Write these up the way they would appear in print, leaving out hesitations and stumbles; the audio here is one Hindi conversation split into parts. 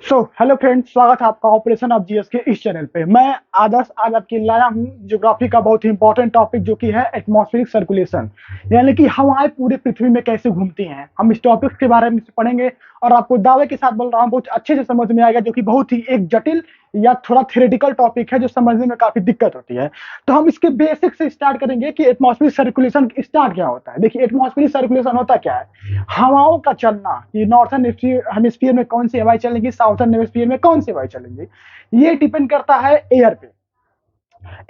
हेलो फ्रेंड्स, स्वागत है आपका ऑपरेशन ऑफ जीएस के इस चैनल पे। मैं आदर्श आज आपके लाया हूँ ज्योग्राफी का बहुत ही इंपॉर्टेंट टॉपिक जो कि है एटमॉस्फेरिक सर्कुलेशन, यानी कि हवाएं पूरे पृथ्वी में कैसे घूमती हैं। हम इस टॉपिक के बारे में पढ़ेंगे और आपको दावे के साथ बोल रहा हूँ बहुत अच्छे से समझ में आएगा, जो कि बहुत ही एक जटिल या थोड़ा थ्योरेटिकल टॉपिक है जो समझने में काफी दिक्कत होती है। तो हम इसके बेसिक से स्टार्ट करेंगे कि एटमॉस्फेरिक सर्कुलेशन स्टार्ट क्या होता है। देखिए, एटमॉस्फेरिक सर्कुलेशन होता क्या है। हवाओं का चलना, कि नॉर्थर्न हेमिस्फीयर में कौन सी हवाएं चलेंगी, साउथर्न हेमिस्फीयर में कौन सी हवाएं चलेंगी, ये डिपेंड करता है एयर पे,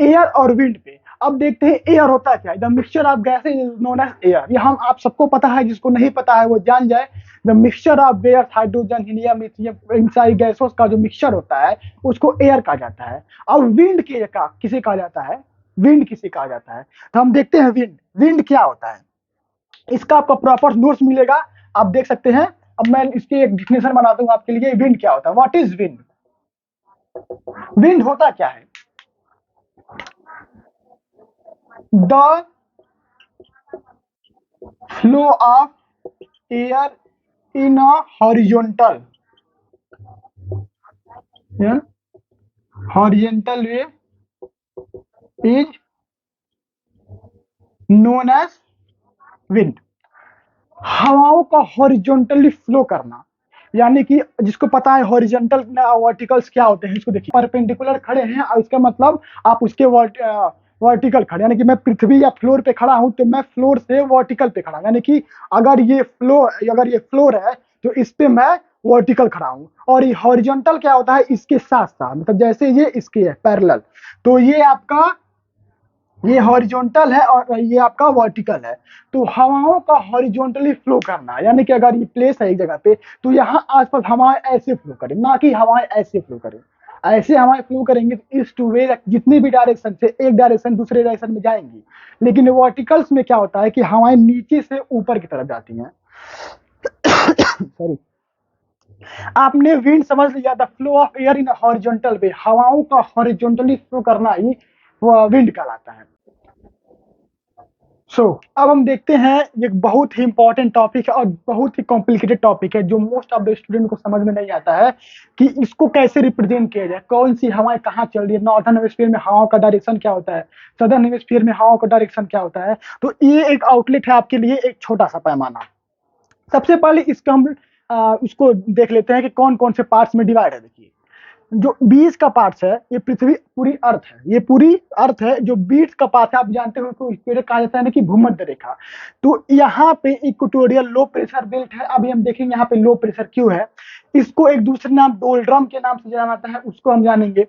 एयर और विंड पे। अब देखते हैं एयर होता क्या है। The mixture of gases is known as air. ये हम आप सबको पता है, जिसको नहीं पता है वो जान जाए। The mixture of gas, hydrogen, helium, lithium, इन सारी गैसों का जो मिक्सचर होता है उसको एयर कहा जाता है। अब विंड के का किसे कहा जाता है, विंड किसे कहा जाता है। तो हम देखते हैं विंड, विंड क्या होता है। इसका आपको प्रॉपर नोट्स मिलेगा, आप देख सकते हैं। अब मैं इसकी एक डिफिनेशन बना दूंगा आपके लिए। विंड क्या होता है, व्हाट इज विंड। विंड होता क्या है, the flow of air in a horizontal horizontal way is known as wind. हवाओं का हॉरिजॉन्टली फ्लो करना, यानी कि जिसको पता है हॉरिजॉन्टल वर्टिकल्स क्या होते हैं, इसको देखिए। परपेंडिकुलर खड़े हैं और इसका मतलब आप उसके वर्टिकल खड़े, यानी कि मैं पृथ्वी या फ्लोर पे खड़ा हूं तो मैं फ्लोर से वर्टिकल पे खड़ा, यानी कि अगर ये फ्लोर है तो इस पे मैं वर्टिकल खड़ा हूं। और ये हॉरिजॉन्टल क्या होता है, इसके साथ साथ, मतलब जैसे ये इसके है पैरेलल, तो ये हॉरिजॉन्टल है और ये आपका वर्टिकल है। तो हवाओं का हॉरिजॉन्टली फ्लो करना, यानी कि अगर ये प्लेस है एक जगह पे तो यहाँ आसपास हवाएं ऐसे फ्लो करें, ना कि हवाएं ऐसे फ्लो करें। ऐसे हवाएं फ्लो करेंगे तो ईस्ट टू वेस्ट, जितनी भी डायरेक्शन से एक डायरेक्शन दूसरे डायरेक्शन में जाएंगी। लेकिन वर्टिकल्स में क्या होता है कि हवाएं नीचे से ऊपर की तरफ जाती हैं। सॉरी, आपने विंड समझ लिया, the flow of air in horizontal way. हवाओं का हॉरिजॉन्टली फ्लो करना ही विंड कहलाता है। अब हम देखते हैं, ये बहुत ही इंपॉर्टेंट टॉपिक है और बहुत ही कॉम्प्लिकेटेड टॉपिक है, जो मोस्ट ऑफ द स्टूडेंट को समझ में नहीं आता है कि इसको कैसे रिप्रेजेंट किया जाए, कौन सी हवाएं कहाँ चल रही है। नॉर्थर्न हेमिस्फीयर में हवाओं का डायरेक्शन क्या होता है, सदर्न हेमिस्फीयर में हवाओं का डायरेक्शन क्या होता है। तो ये एक आउटलेट है आपके लिए, एक छोटा सा पैमाना। सबसे पहले इसका हम उसको देख लेते हैं कि कौन कौन से पार्ट्स में डिवाइड है। देखिए, जो बीज का पार्ट है, ये पृथ्वी पूरी अर्थ है, ये पूरी अर्थ है। जो बीज का पार्ट है, आप जानते हो उसको इक्वेटर कहा जाता है, ना कि भूमध्य रेखा। तो यहाँ पे इक्वेटोरियल लो प्रेशर बेल्ट है। अभी हम देखेंगे यहाँ पे लो प्रेशर क्यों है। इसको एक दूसरे नाम डोलड्रम के नाम से जाना जाता है, उसको हम जानेंगे।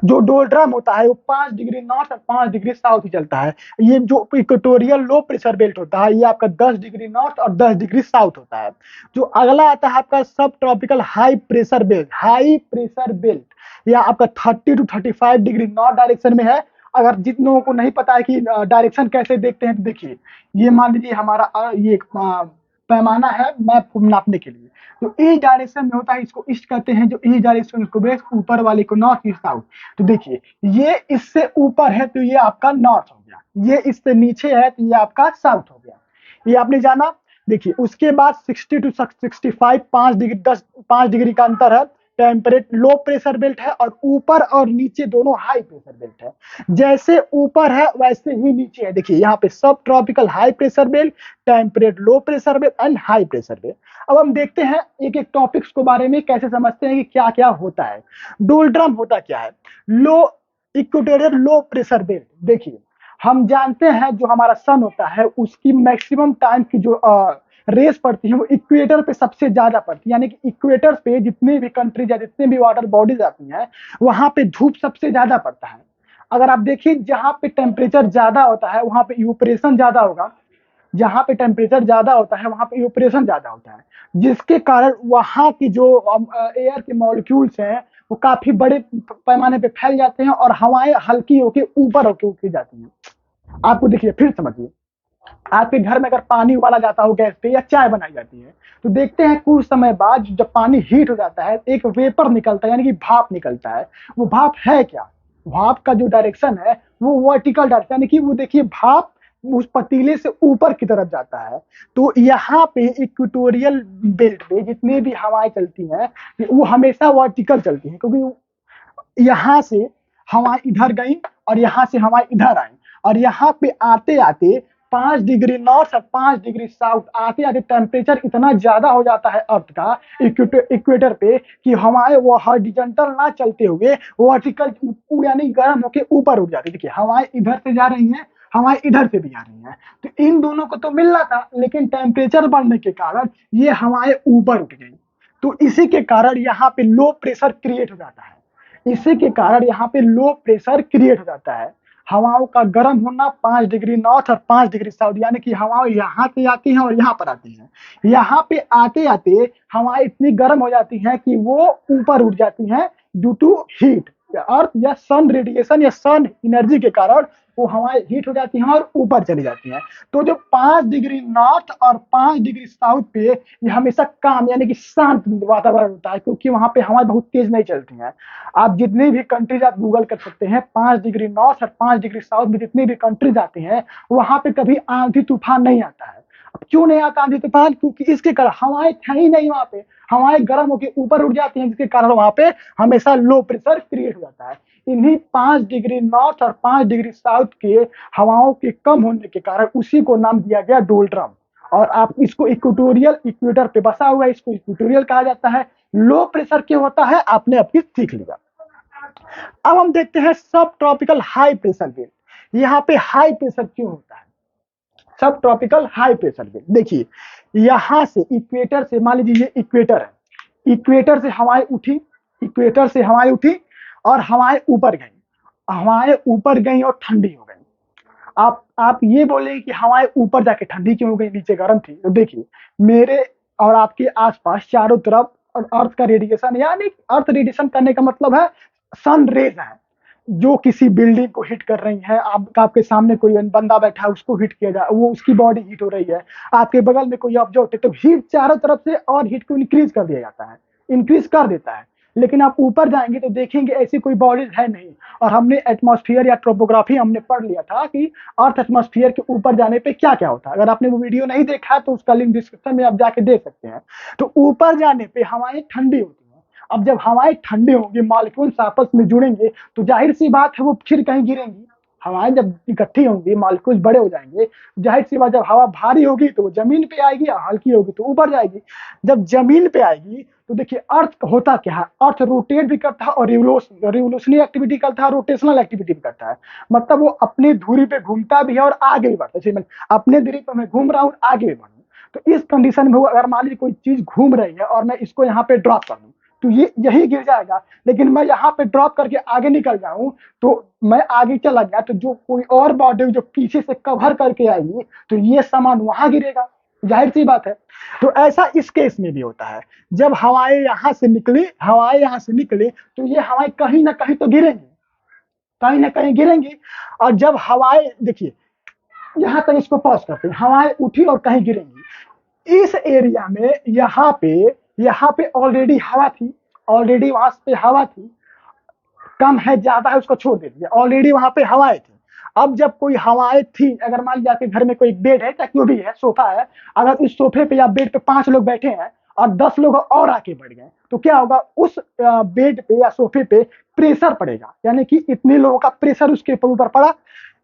जो डोलड्रम होता है वो 5 डिग्री नॉर्थ और 5 डिग्री साउथ ही चलता है। ये जो इक्वेटोरियल लो प्रेशर बेल्ट होता है, ये आपका 10 डिग्री नॉर्थ और 10 डिग्री साउथ होता है। जो अगला आता है आपका सब tropical high pressure belt, high pressure belt, यह आपका 30 to 35 डिग्री नॉर्थ डायरेक्शन में है। अगर जिन लोगों को नहीं पता है कि डायरेक्शन कैसे देखते हैं, तो देखिए, ये मान लीजिए हमारा ये एक पैमाना है मैप को नापने के लिए। तो ईस्ट डायरेक्शन में होता है, इसको ईस्ट कहते हैं। जो ईस्ट डायरेक्शन, उसको वेस्ट, ऊपर वाले को नॉर्थ, ईस्ट, साउथ। तो देखिए, ये इससे ऊपर है तो ये आपका नॉर्थ हो गया, ये इससे नीचे है तो ये आपका साउथ हो गया। ये आपने जाना। देखिए, उसके बाद 60 to 65, 5 डिग्री, 5 डिग्री का अंतर है। टेम्परेट लो प्रेशर बेल्ट है और ऊपर और नीचे दोनों हाई प्रेशर बेल्ट है। जैसे ऊपर है वैसे ही नीचे है। देखिए, यहाँ पे सब tropical high pressure belt, temperate low pressure belt and high pressure belt. अब हम देखते हैं एक एक टॉपिक्स के बारे में, कैसे समझते हैं कि क्या क्या होता है। डोलड्रम होता क्या है, लो इक्वेटोरियल लो प्रेशर बेल्ट। देखिए, हम जानते हैं जो हमारा सन होता है उसकी मैक्सिमम टाइम की जो रेस पड़ती है वो इक्वेटर पे सबसे ज्यादा पड़ती है। यानी कि इक्वेटर पे जितनी भी कंट्रीज या जितने भी वाटर बॉडीज आती हैं वहां पे धूप सबसे ज्यादा पड़ता है। अगर आप देखिए, जहां पे टेम्परेचर ज्यादा होता है वहां पे इवेपोरेशन ज्यादा होगा, जहां पे टेम्परेचर ज्यादा होता है वहां पे इवेपोरेशन ज्यादा होता है, जिसके कारण वहां की जो एयर के मॉलिक्यूल्स हैं वो काफी बड़े पैमाने पे फैल जाते हैं और हवाएं हल्की होके ऊपर होके उठी जाती हैं। आपको देखिए, फिर समझिए, आपके घर में अगर पानी उबाला जाता हो गैस पे या चाय बनाई जाती है, तो देखते हैं कुछ समय बाद जब पानी हीट हो जाता है एक वेपर निकलता है, यानी कि भाप निकलता है। वो भाप है क्या, भाप का जो डायरेक्शन है वो वर्टिकल डायरेक्शन, यानी कि वो देखिए भाप उस पतीले से ऊपर की तरफ जाता है। तो यहाँ पे इक्वेटोरियल बेल्ट पे जितनी भी हवाएं चलती हैं वो हमेशा वर्टिकल चलती हैं, क्योंकि यहाँ से हवा इधर गई और यहाँ से हवा इधर आई, और यहाँ पे आते आते 5 डिग्री नॉर्थ और 5 डिग्री साउथ आते आते टेम्परेचर इतना ज्यादा हो जाता है अर्थ का इक्वेटर पे कि हवाएं वो हॉरिजॉन्टल ना चलते हुए वर्टिकल यानी गर्म होके ऊपर उठ जाती है। देखिए हवाएं इधर से जा रही हैं, हवाएं इधर से भी आ रही हैं, तो इन दोनों को तो मिलना था, लेकिन टेम्परेचर बढ़ने के कारण ये हवाएं ऊपर उठ गई। तो इसी के कारण यहाँ पे लो प्रेशर क्रिएट हो जाता है। इसी के कारण यहाँ पे लो प्रेशर क्रिएट हो जाता है। हवाओं का गर्म होना 5 डिग्री नॉर्थ और 5 डिग्री साउथ, यानी कि हवाएं यहाँ से आती हैं और यहाँ पर आती हैं। यहाँ पे आते आते हवाएं इतनी गर्म हो जाती हैं कि वो ऊपर उठ जाती हैं ड्यू टू हीट, अर्थ या सन रेडिएशन या सन एनर्जी के कारण वो हवाएं हीट हो जाती हैं और ऊपर चली जाती हैं। तो जो 5 डिग्री नॉर्थ और 5 डिग्री साउथ पे ये हमेशा काम यानी कि शांत वातावरण होता है, क्योंकि वहां पे हवाएं बहुत तेज नहीं चलती हैं। आप जितनी भी कंट्रीज आप गूगल कर सकते हैं, 5 डिग्री नॉर्थ और 5 डिग्री साउथ में जितनी भी कंट्रीज आती हैं वहां पे कभी आंधी तूफान नहीं आता है। अब क्यों नहीं आता आंधी तूफान? क्योंकि इसके कारण हवाएं थे ही नहीं वहां पे, हवाएं गर्म होकर ऊपर उठ जाती हैं, जिसके कारण वहां पे हमेशा लो प्रेशर क्रिएट हो जाता है। इन्हीं 5 डिग्री नॉर्थ और 5 डिग्री साउथ के हवाओं के कम होने के कारण उसी को नाम दिया गया डोल्ट्रम। और आप इसको इक्वेटोरियल इक्वेटर पे बसा हुआ है, इसको इक्वेटोरियल कहा जाता है। लो प्रेशर क्यों होता है आपने अब सीख लिया। अब हम देखते हैं सब ट्रॉपिकल हाई प्रेशर बेल्ट। यहाँ पे हाई प्रेशर क्यों होता है? सब ट्रॉपिकल हाई प्रेशर बेल्ट, देखिए यहां से इक्वेटर से, मान लीजिए ये इक्वेटर है, इक्वेटर से हवाएं उठी, इक्वेटर से हवाएं उठी और हवाएं ऊपर गई, हवाएं ऊपर गई और ठंडी हो गई। आप ये बोलेंगे कि हवाएं ऊपर जाके ठंडी क्यों हो गई, नीचे गर्म थी? तो देखिए मेरे और आपके आसपास चारों तरफ अर्थ का रेडिएशन, यानी अर्थ रेडिएशन करने का मतलब है सन रेज है जो किसी बिल्डिंग को हिट कर रही है। आपके सामने कोई बंदा बैठा है उसको हिट किया जाए, वो उसकी बॉडी हीट हो रही है। आपके बगल में कोई ऑब्जेक्ट है तो हीट चारों तरफ से और हीट को इंक्रीज कर दिया जाता है, इंक्रीज कर देता है। लेकिन आप ऊपर जाएंगे तो देखेंगे ऐसी कोई बॉडीज है नहीं। और हमने एटमॉस्फेयर या ट्रोपोग्राफी हमने पढ़ लिया था कि अर्थ एटमॉस्फेयर के ऊपर जाने पे क्या क्या होता है। अगर आपने वो वीडियो नहीं देखा तो उसका लिंक डिस्क्रिप्शन में आप जाके देख सकते हैं। तो ऊपर जाने पे हवाएं ठंडी होती हैं। अब जब हवाएं ठंडी होंगी, मॉलिक्यूल्स आपस में जुड़ेंगे, तो जाहिर सी बात है वो फिर कहीं गिरेंगी। हवाएं जब इकट्ठी होंगी, मॉलिक्यूल्स बड़े हो जाएंगे, जाहिर सी बात जब हवा भारी होगी तो वो जमीन पे आएगी और हल्की होगी तो ऊपर जाएगी। जब जमीन पे आएगी तो देखिए अर्थ होता क्या है, अर्थ रोटेट भी करता है और रिवोल्यूशनरी एक्टिविटी करता है, रोटेशनल एक्टिविटी भी करता है। मतलब वो अपनी धुरी पे घूमता भी है और आगे भी बढ़ता है। अपने धुरी पे मैं घूम रहा हूँ, आगे भी बढ़ूँ। तो इस कंडीशन में अगर मान लीजिए कोई चीज घूम रही है और मैं इसको यहाँ पे ड्रॉप कर दूं तो ये यही गिर जाएगा। लेकिन मैं यहाँ पे ड्रॉप करके आगे निकल जाऊं तो मैं आगे चला गया तो जो कोई और बॉडी जो पीछे से कवर करके आएगी तो ये सामान वहां गिरेगा, जाहिर सी बात है। तो ऐसा इस केस में भी होता है। जब हवाएं यहाँ से निकली, हवाएं यहाँ से निकली तो ये हवाएं कहीं ना कहीं तो गिरेंगी, कहीं ना कहीं गिरेंगी। और जब हवाएं, देखिए यहाँ तक इसको पॉज करते हैं, हवाएं उठी और कहीं गिरेंगी। इस एरिया में यहाँ पे ऑलरेडी हवा थी, ऑलरेडी वहां पे हवा थी, कम है ज्यादा है उसको छोड़ दीजिए, ऑलरेडी वहां पे हवाएं थी। अब जब कोई हवाएं थी, अगर मान लीजिए आपके घर में कोई बेड है, चाहे जो भी है, सोफा है, अगर इस सोफे पे या बेड पे 5 लोग बैठे हैं और 10 लोग और आके बढ़ गए तो क्या होगा, उस बेड पे या सोफे पे प्रेशर पड़ेगा, यानी कि इतने लोगों का प्रेशर उसके ऊपर पड़ा।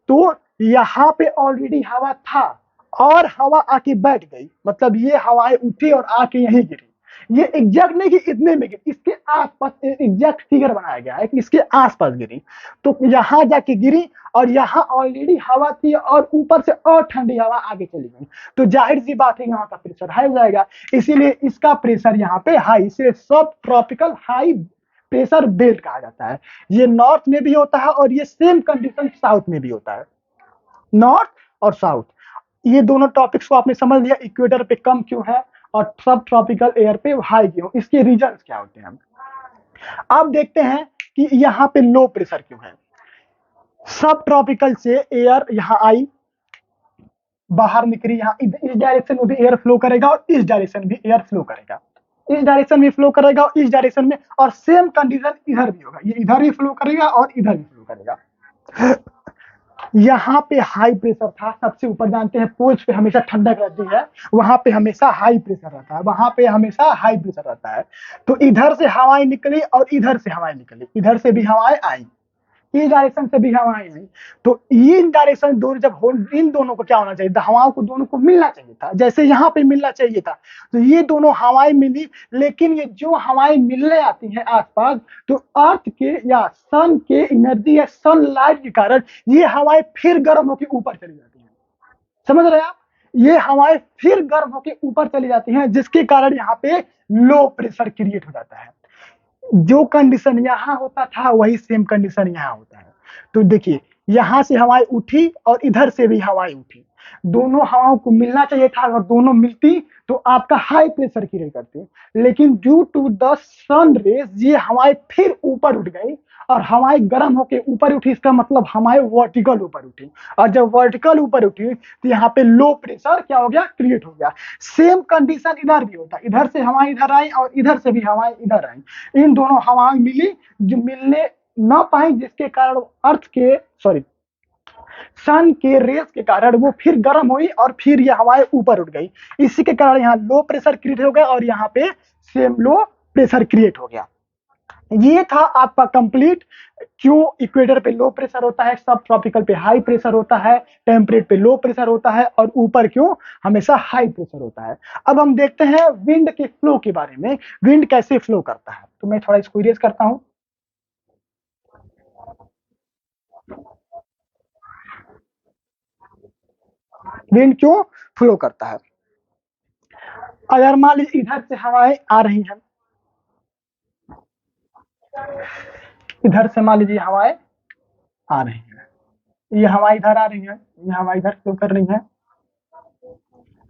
तो यहाँ पे ऑलरेडी हवा था और हवा आके बैठ गई, मतलब ये हवाएं उठी और आके यहीं गिरी। ये एग्जैक्ट नहीं कि इतने में गिरी, इसके आसपास एग्जैक्ट फिगर बनाया गया है कि इसके आसपास गिरी। तो यहाँ जाके गिरी और यहाँ ऑलरेडी हवा थी और ऊपर से और ठंडी हवा आगे चली गई, तो जाहिर सी बात है यहाँ का प्रेशर हाई हो जाएगा। इसीलिए इसका प्रेशर यहाँ पे हाई, इसीलिए सब ट्रॉपिकल हाई प्रेशर बेल्ट कहा जाता है। ये नॉर्थ में भी होता है और ये सेम कंडीशन साउथ में भी होता है। नॉर्थ और साउथ, ये दोनों टॉपिक्स को आपने समझ लिया, इक्वेटर पे कम क्यों है और सब ट्रॉपिकल एयर पे हाई क्यों, इसके रीजंस क्या होते हैं। अब देखते हैं कि यहाँ पे लो प्रेशर क्यों है। सब ट्रॉपिकल से एयर यहाँ आई, बाहर निकली, यहाँ इस डायरेक्शन में भी एयर फ्लो करेगा और इस डायरेक्शन में भी एयर फ्लो करेगा, इस डायरेक्शन में फ्लो करेगा और इस डायरेक्शन में, और सेम कंडीशन इधर भी होगा, ये इधर भी फ्लो करेगा और इधर भी फ्लो करेगा। यहाँ पे हाई प्रेशर था, सबसे ऊपर जानते हैं पोल्स पे हमेशा ठंडक रहती है, वहां पे हमेशा हाई प्रेशर रहता है, वहां पे हमेशा हाई प्रेशर रहता है। तो इधर से हवाएं निकली और इधर से हवाएं निकली, इधर से भी हवाएं आई, इस डायरेक्शन से भी हवाएं आई। तो ये डायरेक्शन दोनों जब हो, इन दोनों को क्या होना चाहिए था, हवाओं को दोनों को मिलना चाहिए था, जैसे यहाँ पे मिलना चाहिए था। तो ये दोनों हवाएं मिली, लेकिन ये जो हवाएं मिलने आती हैं आसपास, तो अर्थ के या सन के एनर्जी या सनलाइट के कारण ये हवाएं फिर गर्म होकर ऊपर चली जाती हैं। समझ रहे हैं आप? ये हवाएं फिर गर्म होकर ऊपर चली जाती हैं, जिसके कारण यहाँ पे लो प्रेशर क्रिएट हो जाता है। जो कंडीशन यहाँ होता था वही सेम कंडीशन यहाँ होता है। तो देखिए, यहाँ से हवाएं उठी और इधर से भी हवाएं उठी, दोनों हवाओं को मिलना चाहिए था, अगर दोनों मिलती तो आपका हाई प्रेशर क्रिएट करती, लेकिन due to the sun rays ये हवाएं फिर ऊपर उठ गई और हवाएं गर्म होकर ऊपर उठी, इसका मतलब हवाएं वर्टिकल ऊपर उठी, और जब वर्टिकल ऊपर उठी तो यहाँ पे लो प्रेशर क्या हो गया, क्रिएट हो गया। सेम कंडीशन इधर भी होता, इधर से हवाएं इधर आई और इधर से भी हवाएं इधर आई, इन दोनों हवाएं मिली जो मिलने ना पाई, जिसके कारण अर्थ के सॉरी सन के रेस के कारण वो फिर गर्म हुई और फिर ये हवाएं ऊपर उठ गई, इसी के कारण यहाँ लो प्रेशर क्रिएट हो गया और यहाँ पे सेम लो प्रेशर क्रिएट हो गया। ये था आपका कंप्लीट, क्यों इक्वेटर पे लो प्रेशर होता है, सब ट्रॉपिकल पे हाई प्रेशर होता है, टेम्परेट पे लो प्रेशर होता है, और ऊपर क्यों हमेशा हाई प्रेशर होता है। अब हम देखते हैं विंड के फ्लो के बारे में, विंड कैसे फ्लो करता है। तो मैं थोड़ा इसको इरेज करता हूं। विंड क्यों फ्लो करता है, अगर मान लीजिए इधर से हवाएं आ रही हैं, इधर से मान लीजिए हवाएं आ रही हैं, ये हवाएं इधर आ रही हैं, ये हवाएं इधर फ्लो कर रही हैं,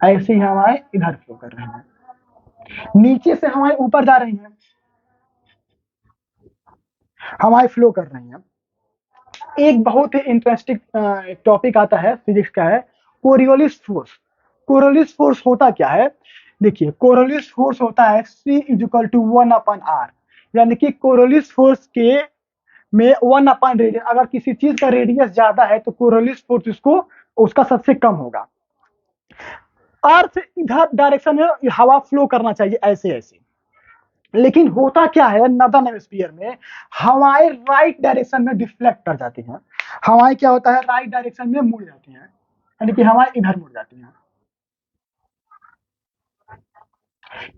ऐसी हवाएं इधर फ्लो कर रही हैं, नीचे से हवाएं ऊपर जा रही हैं, हवाएं फ्लो कर रही हैं। एक बहुत ही इंटरेस्टिंग टॉपिक आता है फिजिक्स का, है कोरियोलिस फोर्स। कोरियोलिस फोर्स होता क्या है, देखिए कोरियोलिस फोर्स होता है C = 1/r, यानी कि कोरियोलिस फोर्स के में 1/, रेडियस, अगर किसी चीज का रेडियस ज्यादा है तो कोरियोलिस फोर्स उसको उसका सबसे कम होगा। अर्थ इधर डायरेक्शन में हवा फ्लो करना चाहिए ऐसे ऐसे, लेकिन होता क्या है नॉर्दर्न हेमिस्फीयर में हवाएं राइट डायरेक्शन में डिफ्लेक्ट कर जाती हैं, हवाएं क्या होता है राइट डायरेक्शन में मुड़ जाती हैं, यानी कि हवाएं इधर मुड़ जाती हैं।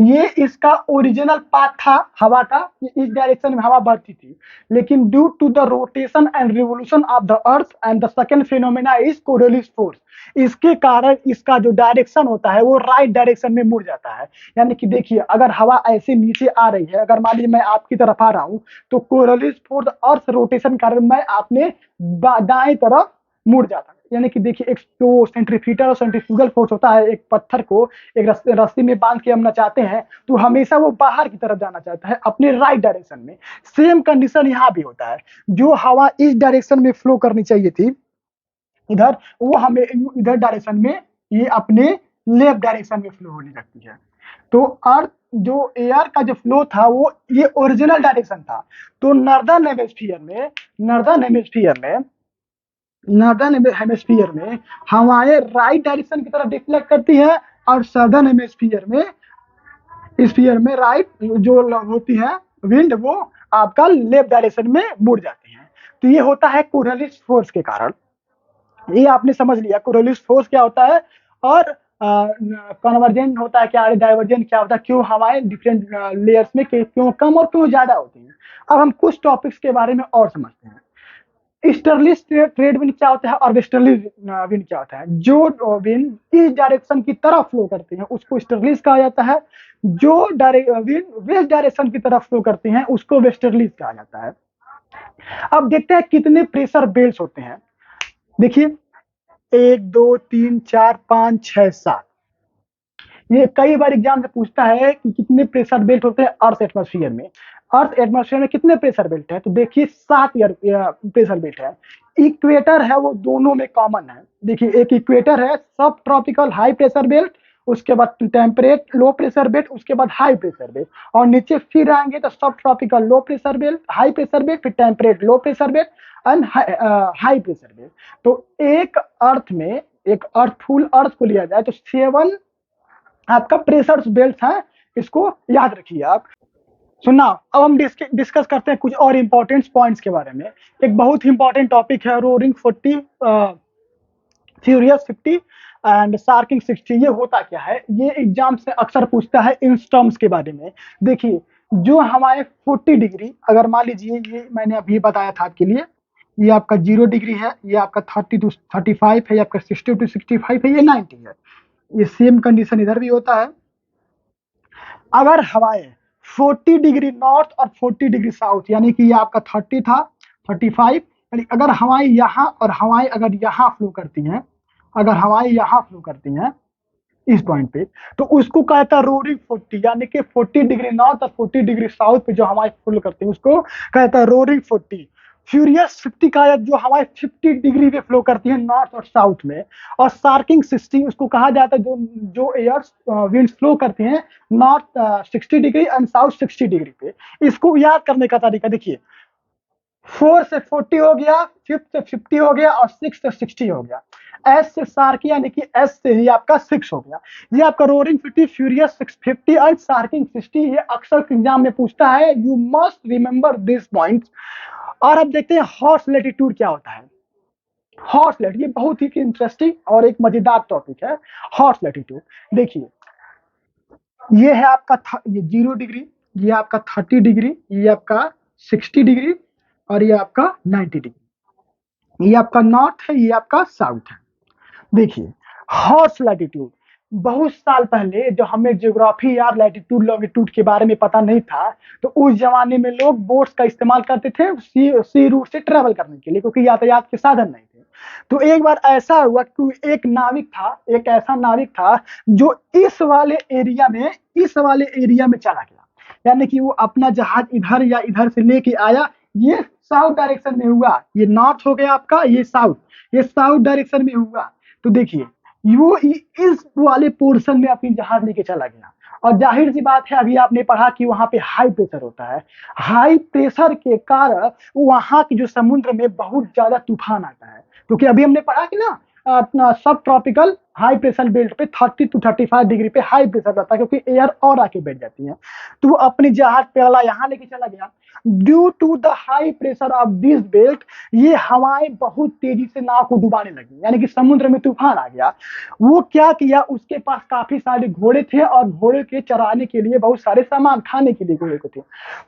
ये इसका ओरिजिनल पाथ था हवा का, इस डायरेक्शन में हवा बढ़ती थी, लेकिन due to the rotation and revolution of the earth and the second phenomena is Coriolis force, इसके कारण इसका जो डायरेक्शन होता है वो राइट डायरेक्शन में मुड़ जाता है। यानी कि देखिए अगर हवा ऐसे नीचे आ रही है, अगर मान लीजिए मैं आपकी तरफ आ रहा हूं, तो कोरियोलिस फोर्स अर्थ रोटेशन कारण मैं आपने दाएं तरफ मुड़ जाता है। यानी कि देखिए एक जो सेंट्रीफ्यूगल और सेंट्रीफ्यूगल फोर्स होता है, एक पत्थर को एक रस्सी में बांध के हम नचाते हैं तो हमेशा वो बाहर की तरफ जाना चाहता है अपने राइट डायरेक्शन में, सेम कंडीशन यहाँ भी होता है। जो हवा इस डायरेक्शन में फ्लो करनी चाहिए थी इधर, वो हमें इधर डायरेक्शन में ये अपने लेफ्ट डायरेक्शन में फ्लो होने लगती है। तो अर्थ जो एयर का जो फ्लो था वो ये ओरिजिनल डायरेक्शन था। तो नॉर्दर्न हेमिस्फीयर में हवाएं राइट डायरेक्शन की तरफ डिफ्लेक्ट करती है, और सदर्न हेमिस्फीयर में राइट जो होती है विंड वो आपका लेफ्ट डायरेक्शन में मुड़ जाती है। तो ये होता है कोरियोलिस फोर्स के कारण। ये आपने समझ लिया कोरियोलिस फोर्स क्या होता है, और कन्वर्जेंट होता है क्या, डाइवर्जेंट क्या होता है, क्यों हवाएं डिफरेंट लेयर्स में क्यों कम और क्यों ज्यादा होती हैं। अब हम कुछ टॉपिक्स के बारे में और समझते हैं। ईस्टर्ली ट्रेड विंड क्या होता है और वेस्टर्ली विंड क्या होता है। जो विंड इस डायरेक्शन की तरफ फ्लो करती है उसको ईस्टर्लीज कहा जाता है, जो विंड वेस्ट डायरेक्शन की तरफ फ्लो करती हैं उसको वेस्टर्लीज कहा जाता है। अब देखते हैं कितने प्रेशर बेल्ट होते हैं। देखिए 1 2 3 4 5 6 7, ये कई बार एग्जाम से पूछता है कि कितने प्रेशर बेल्ट होते हैं अर्थ एटमॉस्फेयर में। अर्थ एटमॉस्फेयर में कितने प्रेशर बेल्ट है, तो देखिए 7 प्रेशर बेल्ट है। इक्वेटर है वो दोनों में कॉमन है, देखिए एक इक्वेटर है सब ट्रॉपिकल हाई प्रेशर बेल्ट, उसके बाद टेम्परेट लो प्रेशर बेल्ट, उसके बाद हाई प्रेशर बेल्ट, और नीचे फिर आएंगे तो सब tropical low pressure belt, high pressure belt, फिर temperate low pressure belt and high pressure belt. तो एक अर्थ में, एक अर्थ फुल अर्थ को लिया जाए तो 7 आपका प्रेशर बेल्ट है, इसको याद रखिए आप। सुनना, अब हम डिस्कस करते हैं कुछ और इंपॉर्टेंट पॉइंट्स के बारे में। एक बहुत ही इंपॉर्टेंट टॉपिक है रोरिंग 40, फ्यूरियस 50 एंड शार्किंग 60। ये होता क्या है, ये एग्जाम से अक्सर पूछता है इन टर्म्स के बारे में। देखिए, जो हमारे 40 डिग्री, अगर मान लीजिए ये मैंने अभी बताया था आपके लिए, ये आपका 0 डिग्री है, ये आपका 30 टू 35 है, ये आपका 60 टू 65 है, ये 90 है। ये सेम कंडीशन इधर भी होता है। अगर हवाएं 40 डिग्री नॉर्थ और 40 डिग्री साउथ, यानी कि ये आपका 30 था, 35, यानी अगर हवाएं यहाँ और हवाएं अगर यहाँ फ्लो करती हैं, अगर हवाएं यहाँ फ्लो करती हैं इस पॉइंट पे, तो उसको कहता है रोरिंग 40, यानी कि 40 डिग्री नॉर्थ और 40 डिग्री साउथ पे जो हवाएं फ्लो करती हैं उसको कहता है रोरिंग 40। फ्यूरियस 50 का जो हवाएं 50 डिग्री पे फ्लो करती हैं नॉर्थ और साउथ में, और शार्किंग 60 उसको कहा जाता है जो जो एयर्स विंड्स फ्लो करती हैं north 60 degree and south 60 degree पे। इसको याद करने का तरीका देखिए, 4 से 40 हो गया, 5 से 50 हो गया, और 6 से 60 हो गया। एस से शार्की, यानी कि एस से ही आपका 6 हो गया। ये आपका रोरिंग 50, फ्यूरियस 650 और शार्किंग 60। ये अक्सर एग्जाम में पूछता है, you must remember this points. और अब देखते हैं हॉर्स लैटिट्यूड क्या होता है। हॉर्स लैटिट्यूड, ये बहुत ही इंटरेस्टिंग और एक मजेदार टॉपिक है। हॉर्स लैटिट्यूड देखिए, ये है आपका ये 0 डिग्री, ये आपका 30 डिग्री, ये आपका 60 डिग्री, और ये आपका 90 डिग्री। ये आपका नॉर्थ है, ये आपका साउथ है। देखिए, हॉर्स लैटिट्यूड, बहुत साल पहले जब हमें ज्योग्राफी या लैटिट्यूड लॉन्गिट्यूड के बारे में पता नहीं था, तो उस जमाने में लोग बोट्स का इस्तेमाल करते थे सी रूट से ट्रेवल करने के लिए, क्योंकि यातायात के साधन नहीं थे। तो एक बार ऐसा हुआ कि एक नाविक था, एक ऐसा नाविक था जो इस वाले एरिया में चला गया, यानी कि वो अपना जहाज इधर या इधर से लेके आया। ये साउथ डायरेक्शन में हुआ, ये नॉर्थ हो गया आपका, ये साउथ डायरेक्शन में हुआ। तो देखिए, वो इस वाले पोर्शन में अपनी जहाज लेके चला गया, और जाहिर सी बात है, अभी आपने पढ़ा कि वहां पे हाई प्रेशर होता है। हाई प्रेशर के कारण वहां की जो समुद्र में बहुत ज्यादा तूफान आता है, क्योंकि अभी हमने पढ़ा कि ना अपना सब ट्रॉपिकल हाई प्रेशर बेल्ट पे 30 टू 35 डिग्री पे हाई प्रेशर रहता है, क्योंकि एयर और आके बैठ जाती है। तो वो अपनी जहाज पहला यहाँ लेके चला गया। Due to the high pressure of this belt, ये हवाएं बहुत तेजी से नाव को डुबाने लगी, यानी कि समुद्र में तूफान आ गया। वो क्या किया, उसके पास काफी सारे घोड़े थे, और घोड़े के चराने के लिए बहुत सारे सामान, खाने के लिए घोड़े को थे।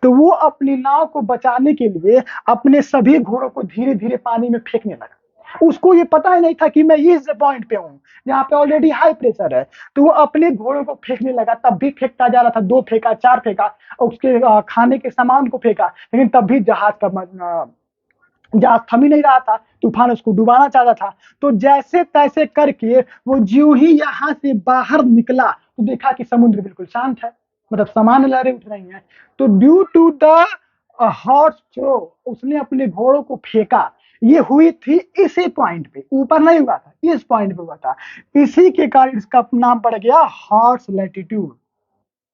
तो वो अपनी नाव को बचाने के लिए अपने सभी घोड़ों को धीरे धीरे पानी में फेंकने लगा। उसको ये पता ही नहीं था कि मैं इस पॉइंट पे हूँ जहाँ पे ऑलरेडी हाई प्रेशर है। तो वो अपने घोड़ों को फेंकने लगा, तब भी फेंकता जा रहा था, 2 फेंका, 4 फेंका, और उसके खाने के सामान को फेंका, लेकिन तब भी जहाज जहाज थम ही नहीं रहा था, तूफान उसको डुबाना चाहता था। तो जैसे तैसे करके वो ज्यों ही यहाँ से बाहर निकला, तो देखा कि समुद्र बिल्कुल शांत है, मतलब सामान्य लहरें उठ रही हैं। तो due to the horse throw, उसने अपने घोड़ों को फेंका। ये हुई थी इसी पॉइंट पे, ऊपर नहीं हुआ था, इस पॉइंट पे हुआ था। इसी के कारण इसका नाम पड़ गया हॉर्स लैटिट्यूड,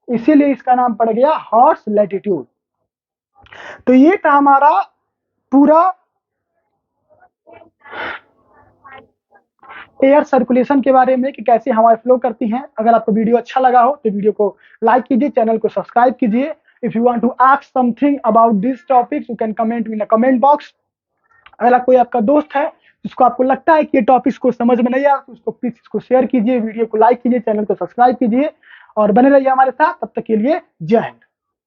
इसीलिए इसका नाम पड़ गया हॉर्स लैटिट्यूड। तो ये था हमारा पूरा एयर सर्कुलेशन के बारे में कि कैसे हवाएं फ्लो करती हैं। अगर आपको वीडियो अच्छा लगा हो तो वीडियो को लाइक कीजिए, चैनल को सब्सक्राइब कीजिए। If you want to ask something about this topics, you can comment in the comment box. अगर कोई आपका दोस्त है जिसको आपको लगता है कि ये टॉपिक्स को समझ में नहीं आया, तो उसको प्लीज इसको शेयर कीजिए, वीडियो को लाइक कीजिए, चैनल को सब्सक्राइब कीजिए, और बने रहिए हमारे साथ। तब तक के लिए जय हिंद।